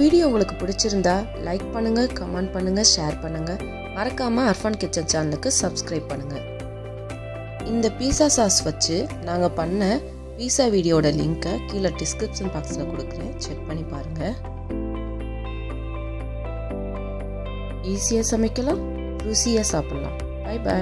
Video உங்களுக்கு பிடிச்சிருந்தா like பண்ணுங்க, கமெண்ட் பண்ணுங்க, ஷேர் பண்ணுங்க. மறக்காம அர்ஃபான் கிச்சன் சேனலுக்கு சப்ஸ்கிரைப் பண்ணுங்க. இந்த பீஸா சாஸ் வச்சு நாங்க பண்ண பீஸா வீடியோட லிங்கை கீழே டிஸ்கிரிப்ஷன் பாக்ஸ்ல கொடுக்குறேன், செக் பண்ணி பாருங்க. ஈஸியா சமைக்கலாம், ருசியா சாப்பிடலாம். Bye by.